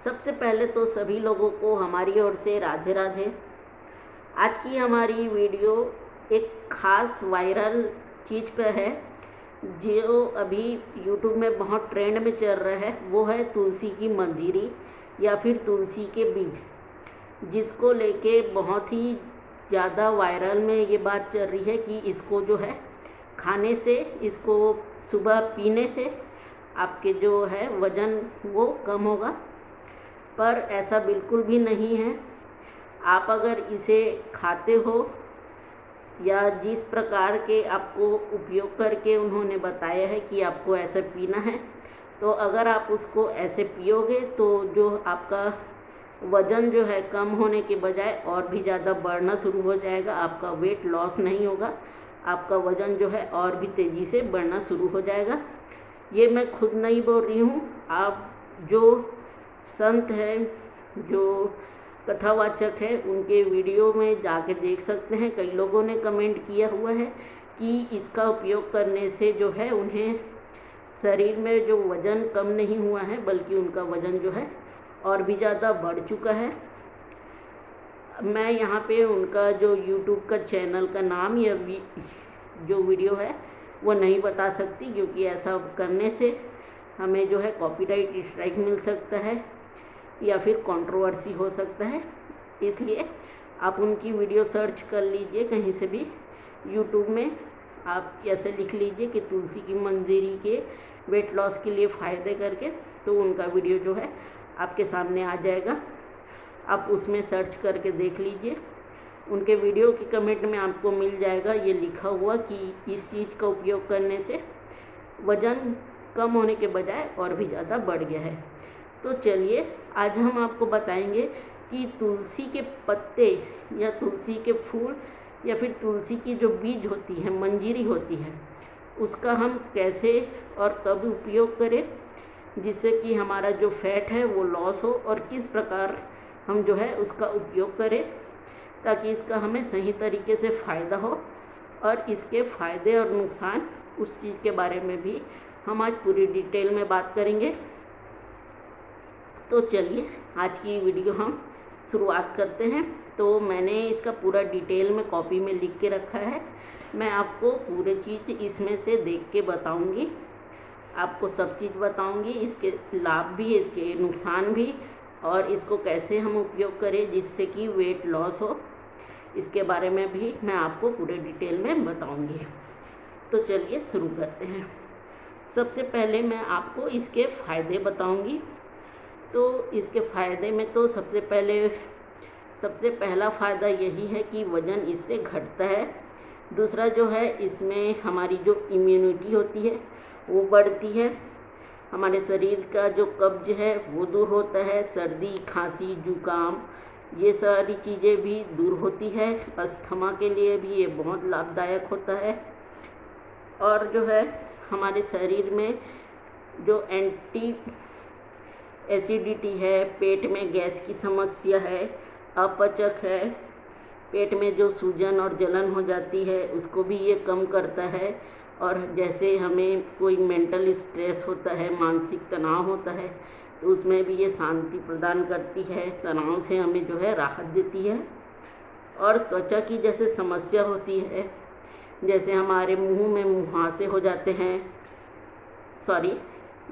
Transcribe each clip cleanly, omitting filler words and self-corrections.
सबसे पहले तो सभी लोगों को हमारी ओर से राधे राधे। आज की हमारी वीडियो एक ख़ास वायरल चीज़ पर है जो अभी यूट्यूब में बहुत ट्रेंड में चल रहा है। वो है तुलसी की मंजीरी या फिर तुलसी के बीज, जिसको लेके बहुत ही ज़्यादा वायरल में ये बात चल रही है कि इसको जो है खाने से, इसको सुबह पीने से आपके जो है वज़न वो कम होगा। पर ऐसा बिल्कुल भी नहीं है। आप अगर इसे खाते हो या जिस प्रकार के आपको उपयोग करके उन्होंने बताया है कि आपको ऐसे पीना है, तो अगर आप उसको ऐसे पियोगे तो जो आपका वज़न जो है कम होने के बजाय और भी ज़्यादा बढ़ना शुरू हो जाएगा। आपका वेट लॉस नहीं होगा, आपका वज़न जो है और भी तेज़ी से बढ़ना शुरू हो जाएगा। ये मैं खुद नहीं बोल रही हूँ, आप जो संत हैं, जो कथावाचक है, उनके वीडियो में जाके देख सकते हैं। कई लोगों ने कमेंट किया हुआ है कि इसका उपयोग करने से जो है उन्हें शरीर में जो वज़न कम नहीं हुआ है बल्कि उनका वज़न जो है और भी ज़्यादा बढ़ चुका है। मैं यहाँ पे उनका जो यूट्यूब का चैनल का नाम या जो वीडियो है वो नहीं बता सकती, क्योंकि ऐसा करने से हमें जो है कॉपीराइट स्ट्राइक मिल सकता है या फिर कंट्रोवर्सी हो सकता है। इसलिए आप उनकी वीडियो सर्च कर लीजिए कहीं से भी यूट्यूब में, आप ऐसे लिख लीजिए कि तुलसी की मंजीरी के वेट लॉस के लिए फ़ायदे करके, तो उनका वीडियो जो है आपके सामने आ जाएगा। आप उसमें सर्च करके देख लीजिए। उनके वीडियो के कमेंट में आपको मिल जाएगा ये लिखा हुआ कि इस चीज़ का उपयोग करने से वज़न कम होने के बजाय और भी ज़्यादा बढ़ गया है। तो चलिए आज हम आपको बताएंगे कि तुलसी के पत्ते या तुलसी के फूल या फिर तुलसी की जो बीज होती है, मंजीरी होती है, उसका हम कैसे और कब उपयोग करें जिससे कि हमारा जो फैट है वो लॉस हो, और किस प्रकार हम जो है उसका उपयोग करें ताकि इसका हमें सही तरीके से फ़ायदा हो। और इसके फ़ायदे और नुकसान, उस चीज़ के बारे में भी हम आज पूरी डिटेल में बात करेंगे। तो चलिए आज की वीडियो हम शुरुआत करते हैं। तो मैंने इसका पूरा डिटेल में कॉपी में लिख के रखा है। मैं आपको पूरी चीज़ इसमें से देख के बताऊंगी, आपको सब चीज़ बताऊंगी, इसके लाभ भी, इसके नुकसान भी, और इसको कैसे हम उपयोग करें जिससे कि वेट लॉस हो, इसके बारे में भी मैं आपको पूरे डिटेल में बताऊंगी। तो चलिए शुरू करते हैं। सबसे पहले मैं आपको इसके फ़ायदे बताऊंगी। तो इसके फ़ायदे में तो सबसे पहला फ़ायदा यही है कि वज़न इससे घटता है। दूसरा जो है, इसमें हमारी जो इम्यूनिटी होती है वो बढ़ती है, हमारे शरीर का जो कब्ज है वो दूर होता है, सर्दी खांसी जुकाम ये सारी चीज़ें भी दूर होती है। अस्थमा के लिए भी ये बहुत लाभदायक होता है। और जो है हमारे शरीर में जो एंटी एसिडिटी है, पेट में गैस की समस्या है, अपचक है, पेट में जो सूजन और जलन हो जाती है उसको भी ये कम करता है। और जैसे हमें कोई मेंटल स्ट्रेस होता है, मानसिक तनाव होता है, तो उसमें भी ये शांति प्रदान करती है, तनाव से हमें जो है राहत देती है। और त्वचा की जैसे समस्या होती है, जैसे हमारे मुंह में मुहासे हो जाते हैं,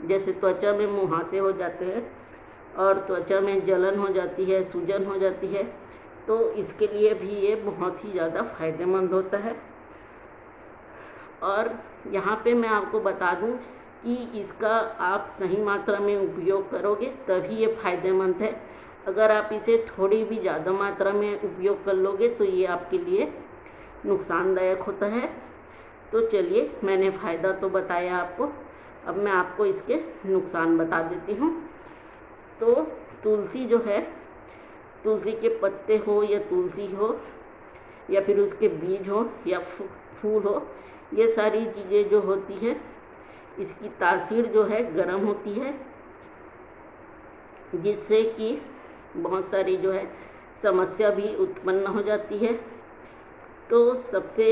जैसे त्वचा में मुहासे हो जाते हैं और त्वचा में जलन हो जाती है, सूजन हो जाती है, तो इसके लिए भी ये बहुत ही ज़्यादा फ़ायदेमंद होता है। और यहाँ पे मैं आपको बता दूँ कि इसका आप सही मात्रा में उपयोग करोगे तभी ये फ़ायदेमंद है। अगर आप इसे थोड़ी भी ज़्यादा मात्रा में उपयोग कर लोगे तो ये आपके लिए नुकसानदायक होता है। तो चलिए, मैंने फ़ायदा तो बताया आपको, अब मैं आपको इसके नुकसान बता देती हूँ। तो तुलसी जो है, तुलसी के पत्ते हो या तुलसी हो या फिर उसके बीज हो या फूल हो, ये सारी चीज़ें जो होती हैं इसकी तासीर जो है गर्म होती है, जिससे कि बहुत सारी जो है समस्या भी उत्पन्न हो जाती है। तो सबसे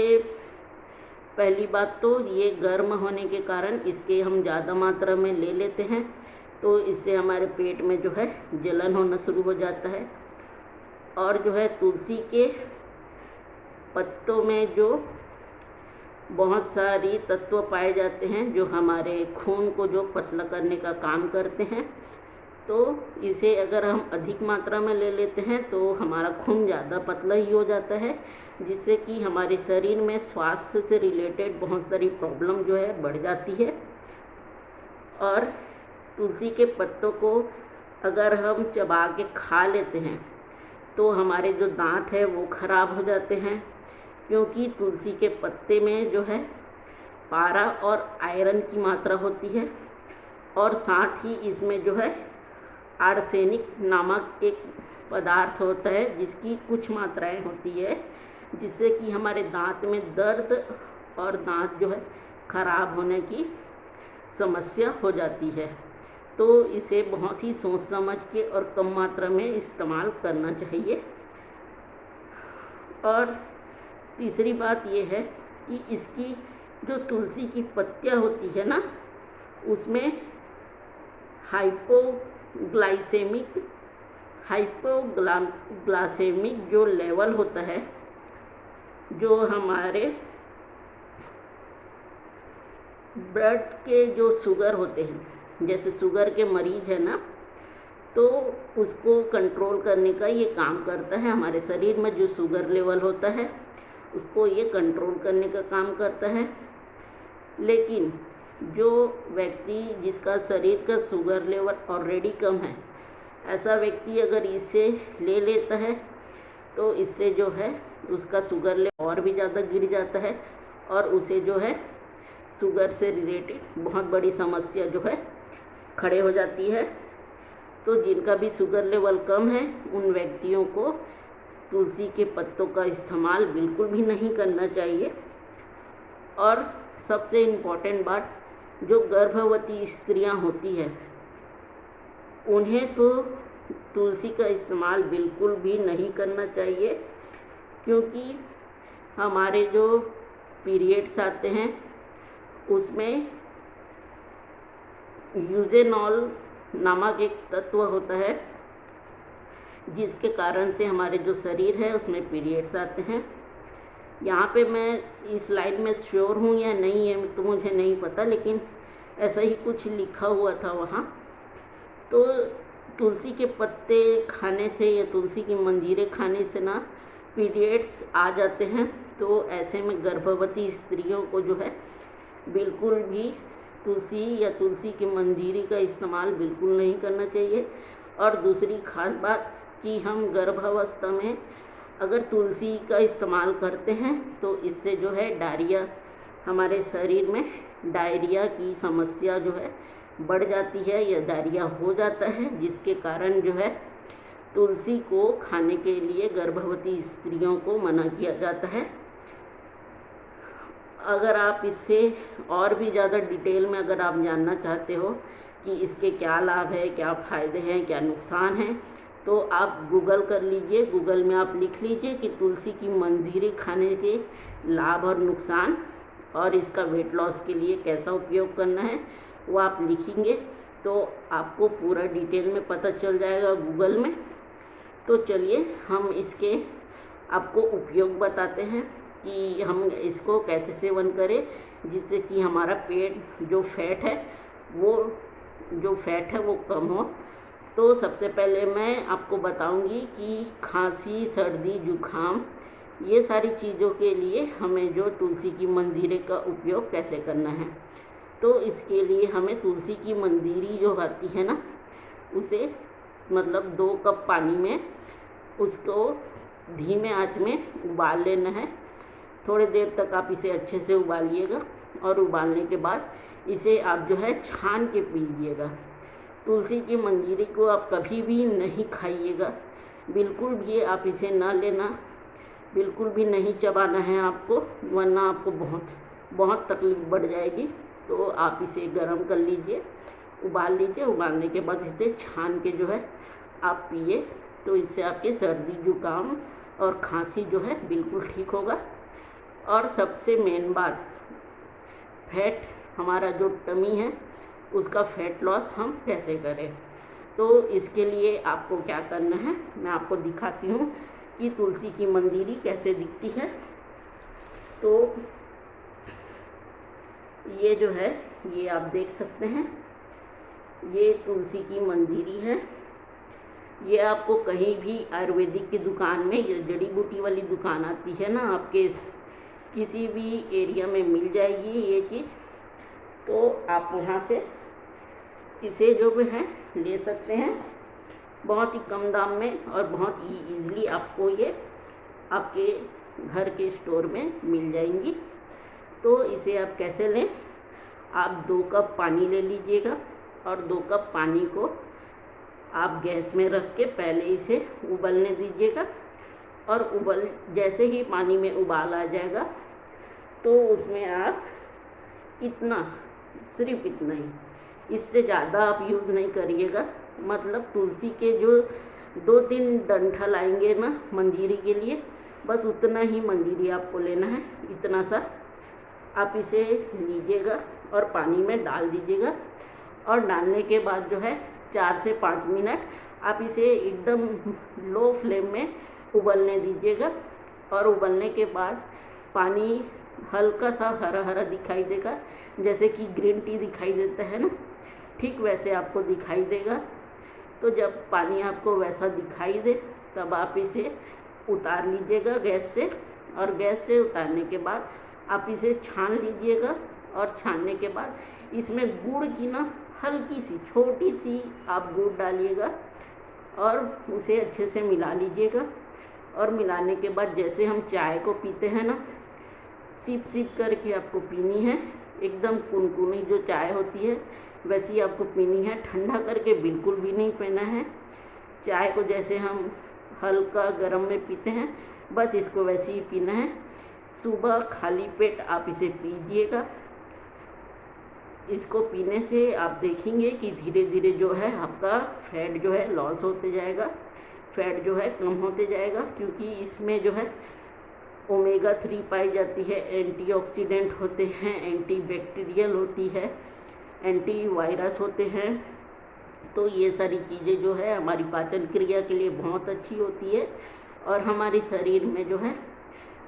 पहली बात तो ये गर्म होने के कारण इसके हम ज़्यादा मात्रा में ले लेते हैं तो इससे हमारे पेट में जो है जलन होना शुरू हो जाता है। और जो है तुलसी के पत्तों में जो बहुत सारी तत्व पाए जाते हैं जो हमारे खून को जो पतला करने का काम करते हैं, तो इसे अगर हम अधिक मात्रा में ले लेते हैं तो हमारा खून ज़्यादा पतला ही हो जाता है, जिससे कि हमारे शरीर में स्वास्थ्य से रिलेटेड बहुत सारी प्रॉब्लम जो है बढ़ जाती है। और तुलसी के पत्तों को अगर हम चबा के खा लेते हैं तो हमारे जो दांत है वो खराब हो जाते हैं, क्योंकि तुलसी के पत्ते में जो है पारा और आयरन की मात्रा होती है। और साथ ही इसमें जो है आर्सेनिक नामक एक पदार्थ होता है जिसकी कुछ मात्राएं होती है, जिससे कि हमारे दांत में दर्द और दांत जो है खराब होने की समस्या हो जाती है। तो इसे बहुत ही सोच समझ के और कम मात्रा में इस्तेमाल करना चाहिए। और तीसरी बात ये है कि इसकी जो तुलसी की पत्तियाँ होती है ना, उसमें हाइपोग्लाइसेमिक जो लेवल होता है, जो हमारे ब्लड के जो शुगर होते हैं, जैसे शुगर के मरीज है ना, तो उसको कंट्रोल करने का ये काम करता है। हमारे शरीर में जो शुगर लेवल होता है उसको ये कंट्रोल करने का काम करता है। लेकिन जो व्यक्ति जिसका शरीर का शुगर लेवल ऑलरेडी कम है, ऐसा व्यक्ति अगर इसे ले लेता है तो इससे जो है उसका शुगर लेवल और भी ज़्यादा गिर जाता है और उसे जो है शुगर से रिलेटेड बहुत बड़ी समस्या जो है खड़े हो जाती है। तो जिनका भी शुगर लेवल कम है उन व्यक्तियों को तुलसी के पत्तों का इस्तेमाल बिल्कुल भी नहीं करना चाहिए। और सबसे इम्पॉर्टेंट बात, जो गर्भवती स्त्रियां होती है उन्हें तो तुलसी का इस्तेमाल बिल्कुल भी नहीं करना चाहिए, क्योंकि हमारे जो पीरियड्स आते हैं उसमें यूजेनॉल नामक एक तत्व होता है, जिसके कारण से हमारे जो शरीर है उसमें पीरियड्स आते हैं। यहाँ पे मैं इस लाइन में श्योर हूँ या नहीं है तो मुझे नहीं पता, लेकिन ऐसा ही कुछ लिखा हुआ था वहाँ। तो तुलसी के पत्ते खाने से या तुलसी की मंजीरें खाने से ना पीरियड्स आ जाते हैं। तो ऐसे में गर्भवती स्त्रियों को जो है बिल्कुल भी तुलसी या तुलसी की मंजीरी का इस्तेमाल बिल्कुल नहीं करना चाहिए। और दूसरी खास बात कि हम गर्भावस्था में अगर तुलसी का इस्तेमाल करते हैं तो इससे जो है डायरिया, हमारे शरीर में डायरिया की समस्या जो है बढ़ जाती है या डायरिया हो जाता है, जिसके कारण जो है तुलसी को खाने के लिए गर्भवती स्त्रियों को मना किया जाता है। अगर आप इससे और भी ज़्यादा डिटेल में अगर आप जानना चाहते हो कि इसके क्या लाभ है, क्या फ़ायदे हैं, क्या नुकसान हैं, तो आप गूगल कर लीजिए। गूगल में आप लिख लीजिए कि तुलसी की मंजीरी खाने के लाभ और नुकसान और इसका वेट लॉस के लिए कैसा उपयोग करना है, वो आप लिखेंगे तो आपको पूरा डिटेल में पता चल जाएगा गूगल में। तो चलिए हम इसके आपको उपयोग बताते हैं कि हम इसको कैसे सेवन करें, जिससे कि हमारा पेट जो फैट है वो कम हो। तो सबसे पहले मैं आपको बताऊंगी कि खांसी, सर्दी, जुखाम, ये सारी चीज़ों के लिए हमें जो तुलसी की मंजीरे का उपयोग कैसे करना है। तो इसके लिए हमें तुलसी की मंजीरी जो आती है ना, उसे मतलब 2 कप पानी में उसको धीमे आंच में उबाल लेना है। थोड़ी देर तक आप इसे अच्छे से उबालिएगा और उबालने के बाद इसे आप जो है छान के पीजिएगा। तुलसी की मंजीरी को आप कभी भी नहीं खाइएगा, बिल्कुल भी आप इसे ना लेना, बिल्कुल भी नहीं चबाना है आपको, वरना आपको बहुत तकलीफ बढ़ जाएगी। तो आप इसे गर्म कर लीजिए, उबाल लीजिए। उबालने के बाद इसे छान के जो है आप पिए, तो इससे आपके सर्दी, जुकाम और खांसी जो है बिल्कुल ठीक होगा। और सबसे मेन बात, फैट, हमारा जो टमी है उसका फैट लॉस हम कैसे करें। तो इसके लिए आपको क्या करना है, मैं आपको दिखाती हूँ कि तुलसी की मंदिरी कैसे दिखती है। तो ये जो है, ये आप देख सकते हैं, ये तुलसी की मंदिरी है। ये आपको कहीं भी आयुर्वेदिक की दुकान में, ये जड़ी बूटी वाली दुकान आती है ना, आपके किसी भी एरिया में मिल जाएगी ये चीज़। तो आप वहाँ से इसे जो भी है ले सकते हैं बहुत ही कम दाम में, और बहुत ही ईज़िली आपको ये आपके घर के स्टोर में मिल जाएंगी। तो इसे आप कैसे लें, आप 2 कप पानी ले लीजिएगा और 2 कप पानी को आप गैस में रख के पहले इसे उबलने दीजिएगा। और जैसे ही पानी में उबाल आ जाएगा तो उसमें आप इतना, सिर्फ इतना ही, इससे ज़्यादा आप यूज़ नहीं करिएगा। मतलब तुलसी के जो 2-3 डंठल आएंगे ना मंजीरी के लिए, बस उतना ही मंजीरी आपको लेना है, इतना सा आप इसे लीजिएगा और पानी में डाल दीजिएगा। और डालने के बाद जो है 4 से 5 मिनट आप इसे एकदम लो फ्लेम में उबलने दीजिएगा। और उबलने के बाद पानी हल्का सा हरा हरा दिखाई देगा, जैसे कि ग्रीन टी दिखाई देता है ना, ठीक वैसे आपको दिखाई देगा। तो जब पानी आपको वैसा दिखाई दे तब आप इसे उतार लीजिएगा गैस से। और गैस से उतारने के बाद आप इसे छान लीजिएगा। और छानने के बाद इसमें गुड़ की ना हल्की सी छोटी सी आप गुड़ डालिएगा और उसे अच्छे से मिला लीजिएगा। और मिलाने के बाद जैसे हम चाय को पीते हैं ना, सिप सिप करके आपको पीनी है, एकदम कुनकुनी जो चाय होती है वैसी आपको पीनी है। ठंडा करके बिल्कुल भी नहीं पीना है। चाय को जैसे हम हल्का गर्म में पीते हैं, बस इसको वैसे ही पीना है। सुबह खाली पेट आप इसे पीजिएगा। इसको पीने से आप देखेंगे कि धीरे धीरे जो है आपका फैट जो है लॉस होते जाएगा, फैट जो है कम होते जाएगा, क्योंकि इसमें जो है ओमेगा 3 पाई जाती है, एंटीऑक्सीडेंट होते हैं, एंटीबैक्टीरियल होती है, एंटीवायरस होते हैं। तो ये सारी चीज़ें जो है हमारी पाचन क्रिया के लिए बहुत अच्छी होती है और हमारे शरीर में जो है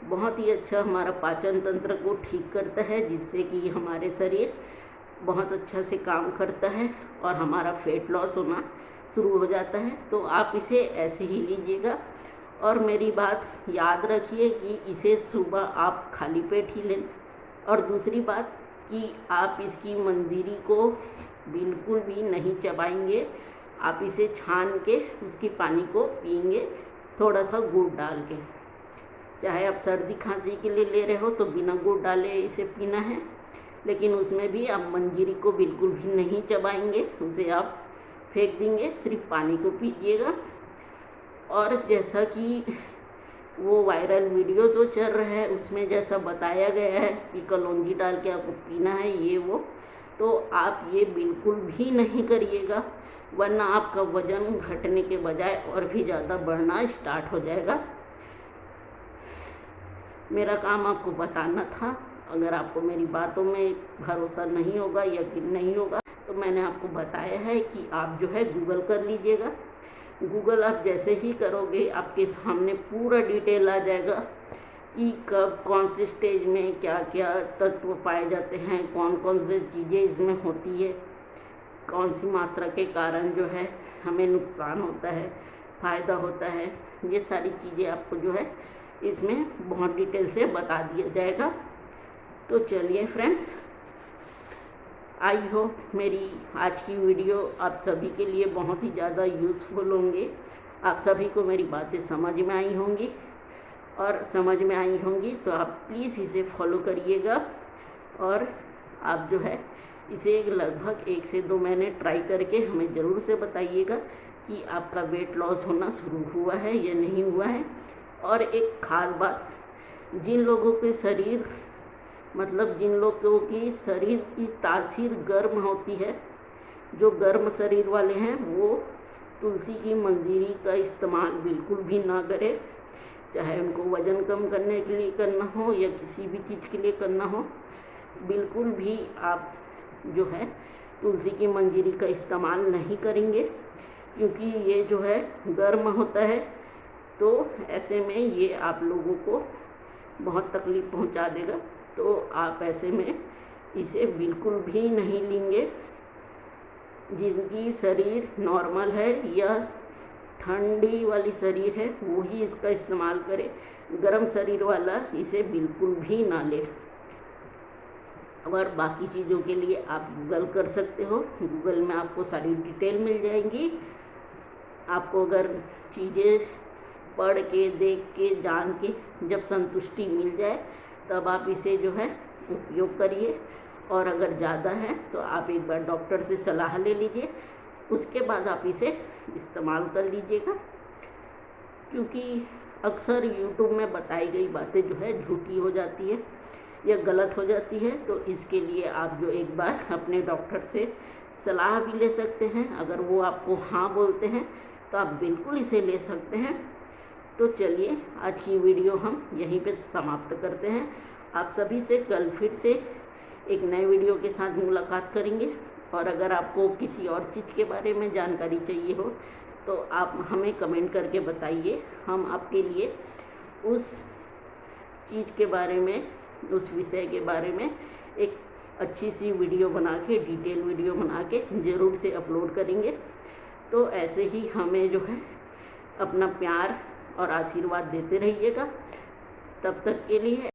बहुत ही अच्छा हमारा पाचन तंत्र को ठीक करता है, जिससे कि हमारे शरीर बहुत अच्छा से काम करता है और हमारा फैट लॉस होना शुरू हो जाता है। तो आप इसे ऐसे ही लीजिएगा। और मेरी बात याद रखिए कि इसे सुबह आप खाली पेट ही लें। और दूसरी बात कि आप इसकी मंजीरी को बिल्कुल भी नहीं चबाएंगे, आप इसे छान के उसकी पानी को पिएंगे थोड़ा सा गुड़ डाल के। चाहे आप सर्दी खांसी के लिए ले रहे हो तो बिना गुड़ डाले इसे पीना है, लेकिन उसमें भी आप मंजीरी को बिल्कुल भी नहीं चबाएंगे, उसे आप फेंक देंगे, सिर्फ पानी को पीजिएगा। और जैसा कि वो वायरल वीडियो जो चल रहा है उसमें जैसा बताया गया है कि कलौंजी डाल के आपको पीना है ये वो, तो आप ये बिल्कुल भी नहीं करिएगा, वरना आपका वज़न घटने के बजाय और भी ज़्यादा बढ़ना स्टार्ट हो जाएगा। मेरा काम आपको बताना था। अगर आपको मेरी बातों में भरोसा नहीं होगा, यकीन नहीं होगा, तो मैंने आपको बताया है कि आप जो है गूगल कर लीजिएगा। गूगल आप जैसे ही करोगे आपके सामने पूरा डिटेल आ जाएगा कि कब कौन से स्टेज में क्या क्या तत्व पाए जाते हैं, कौन कौन से चीज़ें इसमें होती है, कौन सी मात्रा के कारण जो है हमें नुकसान होता है, फ़ायदा होता है। ये सारी चीज़ें आपको जो है इसमें बहुत डिटेल से बता दिया जाएगा। तो चलिए फ्रेंड्स, आई होप मेरी आज की वीडियो आप सभी के लिए बहुत ही ज़्यादा यूज़फुल होंगे। आप सभी को मेरी बातें समझ में आई होंगी, और समझ में आई होंगी तो आप प्लीज़ इसे फॉलो करिएगा। और आप जो है इसे लगभग 1 से 2 महीने ट्राई करके हमें ज़रूर से बताइएगा कि आपका वेट लॉस होना शुरू हुआ है या नहीं हुआ है। और एक ख़ास बात, जिन लोगों के शरीर जिन लोगों की शरीर की तासीर गर्म होती है, जो गर्म शरीर वाले हैं, वो तुलसी की मंजीरी का इस्तेमाल बिल्कुल भी ना करें। चाहे उनको वज़न कम करने के लिए करना हो या किसी भी चीज़ के लिए करना हो, बिल्कुल भी आप जो है तुलसी की मंजरी का इस्तेमाल नहीं करेंगे, क्योंकि ये जो है गर्म होता है, तो ऐसे में ये आप लोगों को बहुत तकलीफ़ पहुंचा देगा। तो आप ऐसे में इसे बिल्कुल भी नहीं लेंगे। जिनकी शरीर नॉर्मल है या ठंडी वाली शरीर है वो ही इसका इस्तेमाल करे, गर्म शरीर वाला इसे बिल्कुल भी ना ले। और बाकी चीज़ों के लिए आप गूगल कर सकते हो, गूगल में आपको सारी डिटेल मिल जाएंगी। आपको अगर चीज़ें पढ़ के, देख के, जान के जब संतुष्टि मिल जाए तब आप इसे जो है उपयोग करिए। और अगर ज़्यादा है तो आप एक बार डॉक्टर से सलाह ले लीजिए, उसके बाद आप इसे इस्तेमाल कर लीजिएगा। क्योंकि अक्सर यूट्यूब में बताई गई बातें जो है झूठी हो जाती है या गलत हो जाती है, तो इसके लिए आप जो एक बार अपने डॉक्टर से सलाह भी ले सकते हैं। अगर वो आपको हाँ बोलते हैं तो आप बिल्कुल इसे ले सकते हैं। तो चलिए आज की वीडियो हम यहीं पे समाप्त करते हैं। आप सभी से कल फिर से एक नए वीडियो के साथ मुलाकात करेंगे। और अगर आपको किसी और चीज़ के बारे में जानकारी चाहिए हो तो आप हमें कमेंट करके बताइए, हम आपके लिए उस चीज़ के बारे में, उस विषय के बारे में एक अच्छी सी वीडियो बना के, डिटेल वीडियो बना के ज़रूर से अपलोड करेंगे। तो ऐसे ही हमें जो है अपना प्यार और आशीर्वाद देते रहिएगा। तब तक के लिए